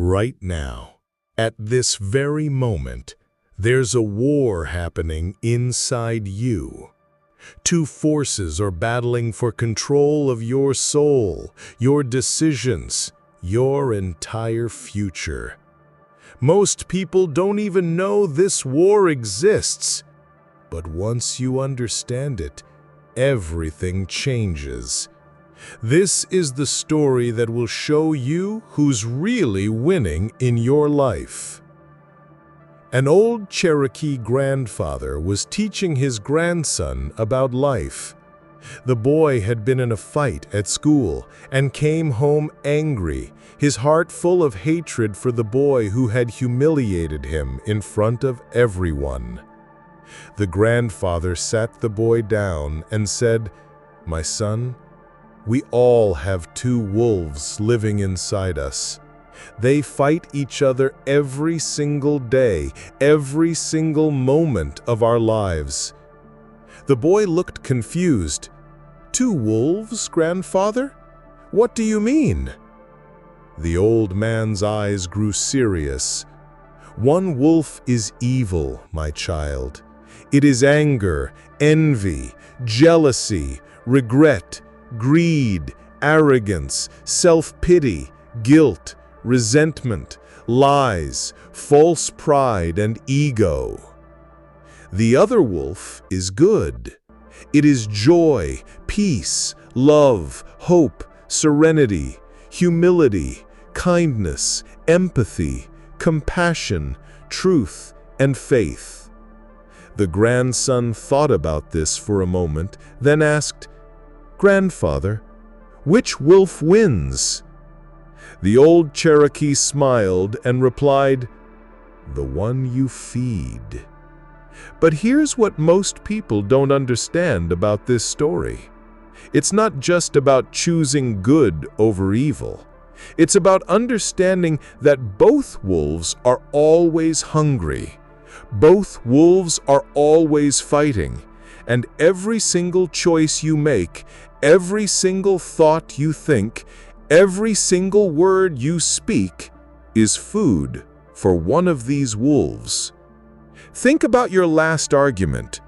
Right now, at this very moment, there's a war happening inside you. Two forces are battling for control of your soul, your decisions, your entire future. Most people don't even know this war exists. But once you understand it, everything changes. This is the story that will show you who's really winning in your life. An old Cherokee grandfather was teaching his grandson about life. The boy had been in a fight at school and came home angry, his heart full of hatred for the boy who had humiliated him in front of everyone. The grandfather sat the boy down and said, "My son, we all have two wolves living inside us. They fight each other every single day, every single moment of our lives." The boy looked confused. "Two wolves, grandfather? What do you mean?" The old man's eyes grew serious. "One wolf is evil, my child. It is anger, envy, jealousy, regret, greed, arrogance, self-pity, guilt, resentment, lies, false pride, and ego. The other wolf is good. It is joy, peace, love, hope, serenity, humility, kindness, empathy, compassion, truth, and faith." The grandson thought about this for a moment, then asked, "Grandfather, which wolf wins?" The old Cherokee smiled and replied, "The one you feed." But here's what most people don't understand about this story. It's not just about choosing good over evil. It's about understanding that both wolves are always hungry. Both wolves are always fighting. And every single choice you make, every single thought you think, every single word you speak is food for one of these wolves. Think about your last argument.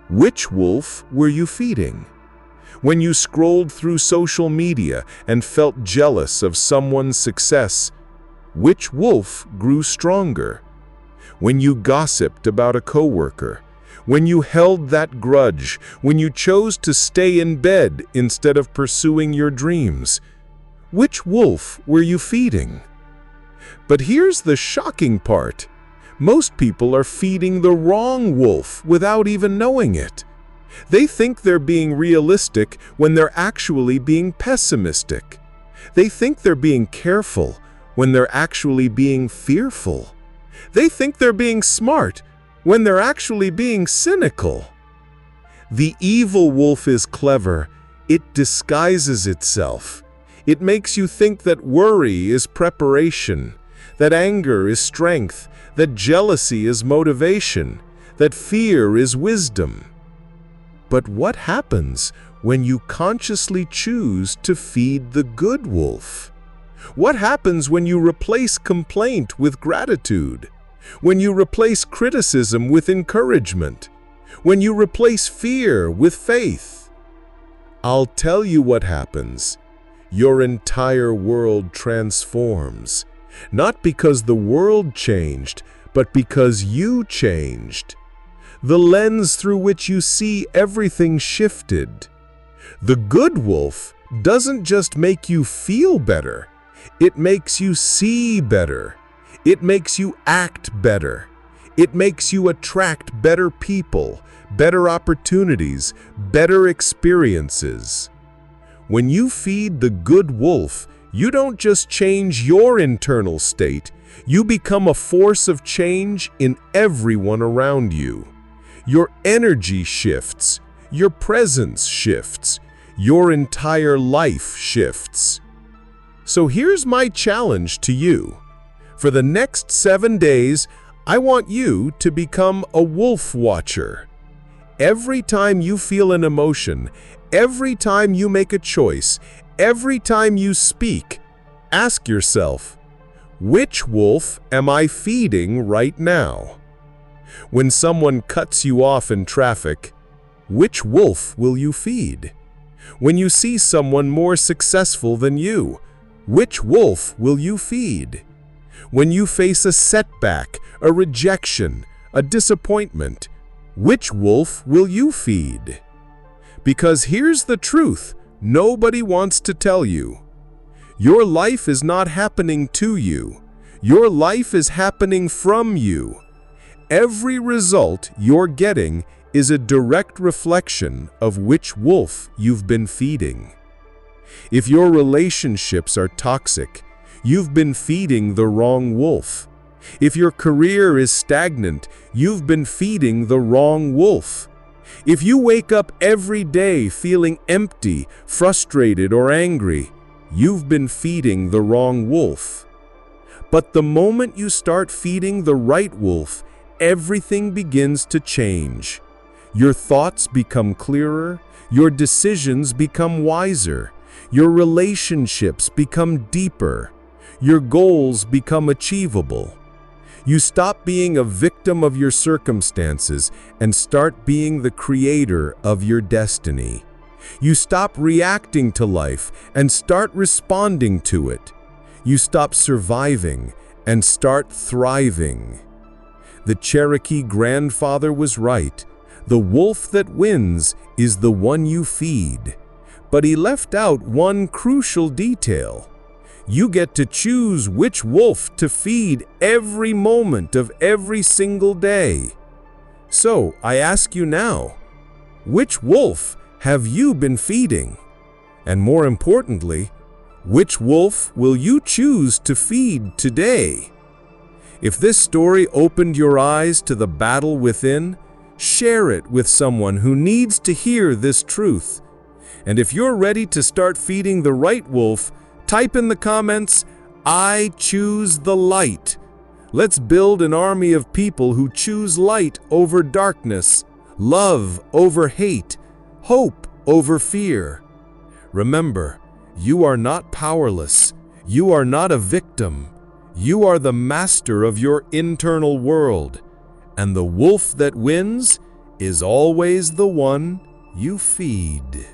Which wolf were you feeding? When you scrolled through social media and felt jealous of someone's success, which wolf grew stronger? When you gossiped about a coworker, when you held that grudge, when you chose to stay in bed instead of pursuing your dreams, which wolf were you feeding? But here's the shocking part. Most people are feeding the wrong wolf without even knowing it. They think they're being realistic when they're actually being pessimistic. They think they're being careful when they're actually being fearful. They think they're being smart when they're actually being cynical. The evil wolf is clever. It disguises itself. It makes you think that worry is preparation, that anger is strength, that jealousy is motivation, that fear is wisdom. But what happens when you consciously choose to feed the good wolf? What happens when you replace complaint with gratitude? When you replace criticism with encouragement? When you replace fear with faith? I'll tell you what happens. Your entire world transforms. Not because the world changed, but because you changed. The lens through which you see everything shifted. The good wolf doesn't just make you feel better. It makes you see better. It makes you act better. It makes you attract better people, better opportunities, better experiences. When you feed the good wolf, you don't just change your internal state, you become a force of change in everyone around you. Your energy shifts, your presence shifts, your entire life shifts. So here's my challenge to you. For the next 7 days, I want you to become a wolf watcher. Every time you feel an emotion, every time you make a choice, every time you speak, ask yourself, Which wolf am I feeding right now? When someone cuts you off in traffic, which wolf will you feed? When you see someone more successful than you, which wolf will you feed? When you face a setback, a rejection, a disappointment, which wolf will you feed? Because here's the truth nobody wants to tell you. Your life is not happening to you. Your life is happening from you. Every result you're getting is a direct reflection of which wolf you've been feeding. If your relationships are toxic, you've been feeding the wrong wolf. If your career is stagnant, you've been feeding the wrong wolf. If you wake up every day feeling empty, frustrated, or angry, you've been feeding the wrong wolf. But the moment you start feeding the right wolf, everything begins to change. Your thoughts become clearer, your decisions become wiser, your relationships become deeper, your goals become achievable. You stop being a victim of your circumstances and start being the creator of your destiny. You stop reacting to life and start responding to it. You stop surviving and start thriving. The Cherokee grandfather was right. The wolf that wins is the one you feed. But he left out one crucial detail. You get to choose which wolf to feed every moment of every single day. So I ask you now, which wolf have you been feeding? And more importantly, which wolf will you choose to feed today? If this story opened your eyes to the battle within, share it with someone who needs to hear this truth. And if you're ready to start feeding the right wolf, type in the comments, "I choose the light." Let's build an army of people who choose light over darkness, love over hate, hope over fear. Remember, you are not powerless. You are not a victim. You are the master of your internal world. And the wolf that wins is always the one you feed.